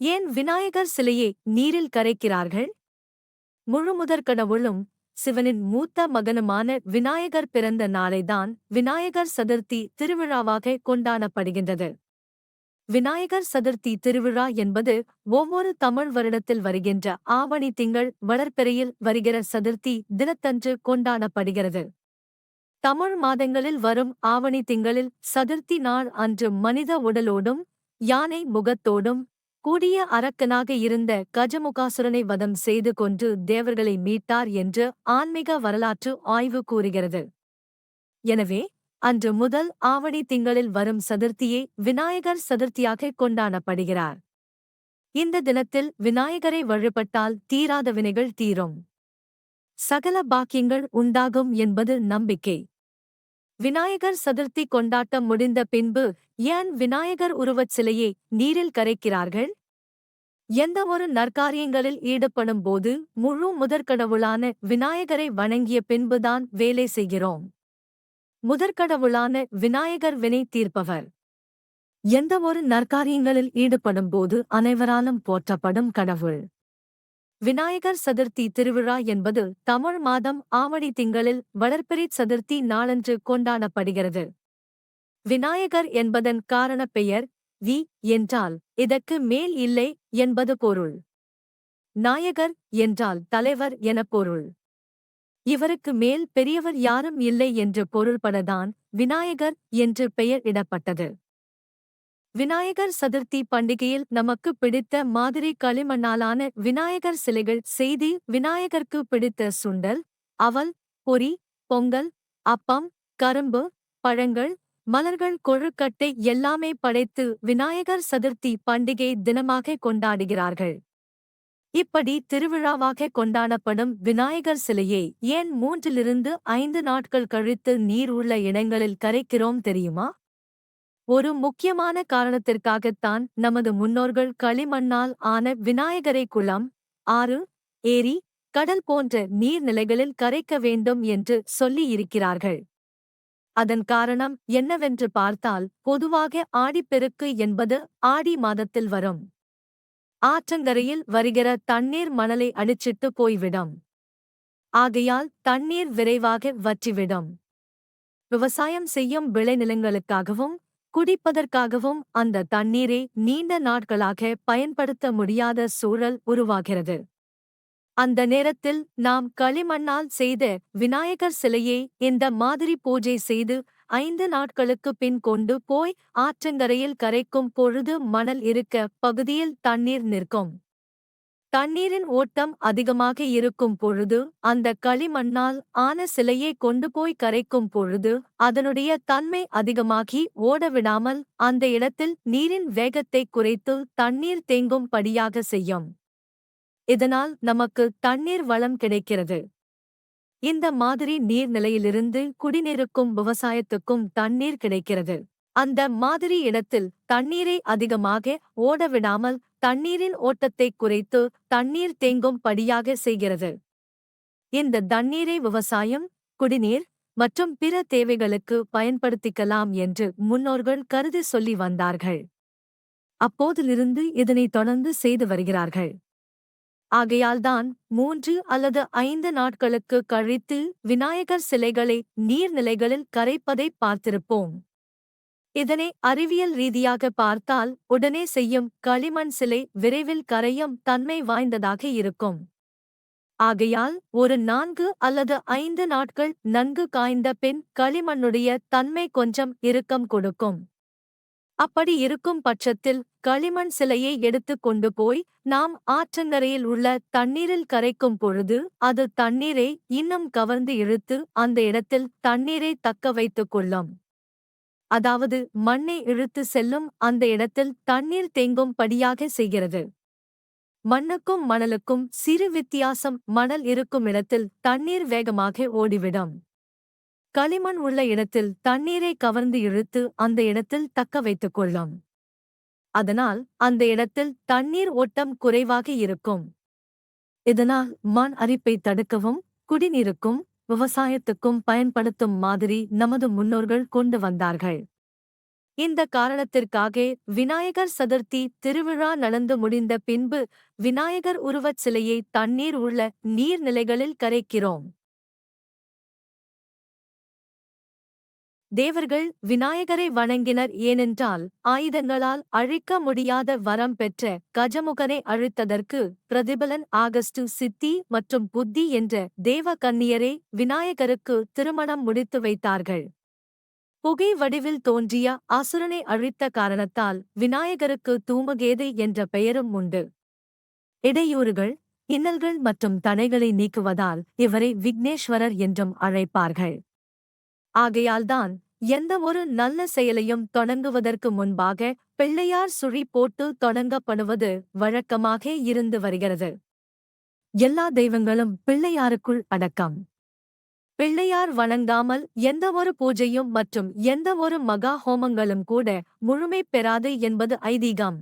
ஏன் விநாயகர் சிலையை நீரில் கரைக்கிறார்கள்? முழுமுதற்கடவுளும் சிவனின் மூத்த மகனுமான விநாயகர் பிறந்த நாளைதான் விநாயகர் சதுர்த்தி திருவிழாவாக கொண்டாடப்படுகின்றது. விநாயகர் சதுர்த்தி திருவிழா என்பது ஒவ்வொரு தமிழ் வருடத்தில் வருகின்ற ஆவணி திங்கள் வளர்பிறையில் வருகிற சதுர்த்தி தினத்தன்று கொண்டாடப்படுகிறது. தமிழ் மாதங்களில் வரும் ஆவணி திங்களில் சதுர்த்தி நாள் அன்று மனித உடலோடும் யானை முகத்தோடும் கூடிய அரக்கனாக இருந்த கஜமுகாசுரனை வதம் செய்து கொன்று தேவர்களை மீட்டார் என்று ஆன்மீக வரலாற்று ஆய்வு கூறுகிறது. எனவே அன்று முதல் ஆவணி திங்களில் வரும் சதுர்த்தியை விநாயகர் சதுர்த்தியாக கொண்டாடப்படுகிறார். இந்த தினத்தில் விநாயகரை வழிபட்டால் தீராத வினைகள் தீரும், சகல பாக்கியங்கள் உண்டாகும் என்பது நம்பிக்கை. விநாயகர் சதுர்த்தி கொண்டாட்டம் முடிந்த பின்பு ஏன் விநாயகர் உருவச் சிலையை நீரில் கரைக்கிறார்கள்? எந்தவொரு நற்காரியங்களில் ஈடுபடும் போது முழு முதற்கடவுளான விநாயகரை வணங்கிய பின்புதான் வேலை செய்கிறோம். முதற்கடவுளான விநாயகர் வினை தீர்ப்பவர். எந்தவொரு நற்காரியங்களில் ஈடுபடும் போது அனைவராலும் போற்றப்படும் கடவுள். விநாயகர் சதுர்த்தி திருவிழா என்பது தமிழ் மாதம் ஆவணி திங்களில் வளர்பிறை சதுர்த்தி நாளன்று கொண்டாடப்படுகிறது. விநாயகர் என்பதன் காரணப் பெயர் வி என்றால் இதற்கு மேல் இல்லை என்பது பொருள். நாயகர் என்றால் தலைவர் எனப் பொருள். இவருக்கு மேல் பெரியவர் யாரும் இல்லை என்று பொருள்படதான் விநாயகர் என்று பெயர் இடப்பட்டது. விநாயகர் சதுர்த்தி பண்டிகையில் நமக்கு பிடித்த மாதிரி களிமண்ணாலான விநாயகர் சிலைகள் செய்து விநாயகர்க்கு பிடித்த சுண்டல், அவல், பொரி, பொங்கல், அப்பம், கரும்பு, பழங்கள், மலர்கள், கொழுக்கட்டை எல்லாமே படைத்து விநாயகர் சதுர்த்தி பண்டிகை தினமாக கொண்டாடுகிறார்கள். இப்படி திருவிழாவாக கொண்டாடப்படும் விநாயகர் சிலையை ஏன் 3-5 நாட்கள் கழித்து நீர் உள்ள இடங்களில் கரைக்கிறோம் தெரியுமா? ஒரு முக்கியமான காரணத்திற்காகத்தான் நமது முன்னோர்கள் களிமண்ணால் ஆன விநாயகரை குளம், ஆறு, ஏரி, கடல் போன்ற நீர்நிலைகளில் கரைக்க வேண்டும் என்று சொல்லியிருக்கிறார்கள். அதன் காரணம் என்னவென்று பார்த்தால் பொதுவாக ஆடிப்பெருக்கு என்பது ஆடி மாதத்தில் வரும். ஆற்றங்கரையில் வருகிற தண்ணீர் மணலை அடிச்சிட்டு போய்விடும். ஆகையால் தண்ணீர் விரைவாக வற்றிவிடும். விவசாயம் செய்யும் விளைநிலங்களுக்காகவும் குடிப்பதற்காகவும் அந்த தண்ணீரை நீண்ட நாட்களாக பயன்படுத்த முடியாத சூழல் உருவாகிறது. அந்த நேரத்தில் நாம் களிமண்ணால் செய்த விநாயகர் சிலையை இந்த மாதிரி பூஜை செய்து 5 நாட்களுக்கு பின் கொண்டு போய் ஆற்றங்கரையில் கரைக்கும் பொழுது மணல் இருக்க பகுதியில் தண்ணீர் நிற்கும். தண்ணீரின் ஓட்டம் அதிகமாக இருக்கும் பொழுது அந்த களிமண்ணால் ஆன சிலையை கொண்டு போய் கரைக்கும் பொழுது அதனுடைய தன்மை அதிகமாகி ஓடவிடாமல் அந்த இடத்தில் நீரின் வேகத்தை குறைத்து தண்ணீர் தேங்கும் படியாக செய்யும். இதனால் நமக்கு தண்ணீர் வளம் கிடைக்கிறது. இந்த மாதிரி நீர்நிலையிலிருந்து குடிநீருக்கும் விவசாயத்துக்கும் தண்ணீர் கிடைக்கிறது. அந்த மாதிரி இடத்தில் தண்ணீரை அதிகமாக ஓடவிடாமல் தண்ணீரின் ஓட்டத்தை குறைத்து தண்ணீர் தேங்கும் படியாக செய்கிறது. இந்த தண்ணீரை விவசாயம், குடிநீர் மற்றும் பிற தேவைகளுக்கு பயன்படுத்திக்கலாம் என்று முன்னோர்கள் கருதி சொல்லி வந்தார்கள். அப்போதிலிருந்து இதனை தொடர்ந்து செய்து வருகிறார்கள். ஆகையால்தான் 3 அல்லது 5 நாட்களுக்கு கழித்து விநாயகர் சிலைகளை நீர்நிலைகளில் கரைப்பதை பார்த்திருப்போம். இதனை அறிவியல் ரீதியாக பார்த்தால் உடனே செய்யும் களிமண் சிலை விரைவில் கரையும் தன்மை வாய்ந்ததாக இருக்கும். ஆகையால் ஒரு 4 அல்லது 5 நாட்கள் நன்கு காய்ந்த பின் களிமண்ணுடைய தன்மை கொஞ்சம் இறுக்கம் கொடுக்கும். அப்படி இருக்கும் பட்சத்தில் களிமண் சிலையை எடுத்துக் கொண்டு போய் நாம் ஆற்றங்கரையில் உள்ள தண்ணீரில் கரைக்கும் பொழுது அது தண்ணீரை இன்னும் கவர்ந்து இழுத்து அந்த இடத்தில் தண்ணீரை தக்க வைத்துக் கொள்ளும். அதாவது மண்ணை இழுத்து செல்லும் அந்த இடத்தில் தண்ணீர் தேங்கும் படியாக செய்கிறது. மண்ணுக்கும் மணலுக்கும் சிறு வித்தியாசம். மணல் இருக்கும் இடத்தில் தண்ணீர் வேகமாக ஓடிவிடும். களிமண் உள்ள இடத்தில் தண்ணீரை கவர்ந்து இழுத்து அந்த இடத்தில் தக்க வைத்துக் கொள்ளும். அதனால் அந்த இடத்தில் தண்ணீர் ஓட்டம் குறைவாக இருக்கும். இதனால் மண் அரிப்பை தடுக்கவும் குடிநீருக்கும் விவசாயத்துக்கும் பயன்படுத்தும் மாதிரி நமது முன்னோர்கள் கொண்டு வந்தார்கள். இந்த காரணத்திற்காக விநாயகர் சதுர்த்தி திருவிழா நடந்து முடிந்த பின்பு விநாயகர் உருவச் சிலையை தண்ணீர் உள்ள நீர்நிலைகளில் கரைக்கிறோம். தேவர்கள் விநாயகரை வணங்கினர், ஏனென்றால் ஆயுதங்களால் அழிக்க முடியாத வரம் பெற்ற கஜமுகனை அழித்ததற்கு பிரதிபலன் ஆகஸ்டு சித்தி மற்றும் புத்தி என்ற தேவ கன்னியரை விநாயகருக்கு திருமணம் முடித்து வைத்தார்கள். புகை வடிவில் தோன்றிய அசுரனை அழித்த காரணத்தால் விநாயகருக்கு தூமகேது என்ற பெயரும் உண்டு. இடையூறுகள், இன்னல்கள் மற்றும் தடைகளை நீக்குவதால் இவரை விக்னேஸ்வரர் என்றும் அழைப்பார்கள். ஆகையால்தான் எந்த ஒரு நல்ல செயலையும் தொடங்குவதற்கு முன்பாக பிள்ளையார் சுழி போட்டு தொடங்கப்படுவது வழக்கமாக இருந்து வருகிறது. எல்லா தெய்வங்களும் பிள்ளையாருக்குள் அடக்கம். பிள்ளையார் வணங்காமல் எந்த ஒரு பூஜையும் மற்றும் எந்த ஒரு மகா ஹோமங்களும் கூட முழுமை பெறாது என்பது ஐதீகம்.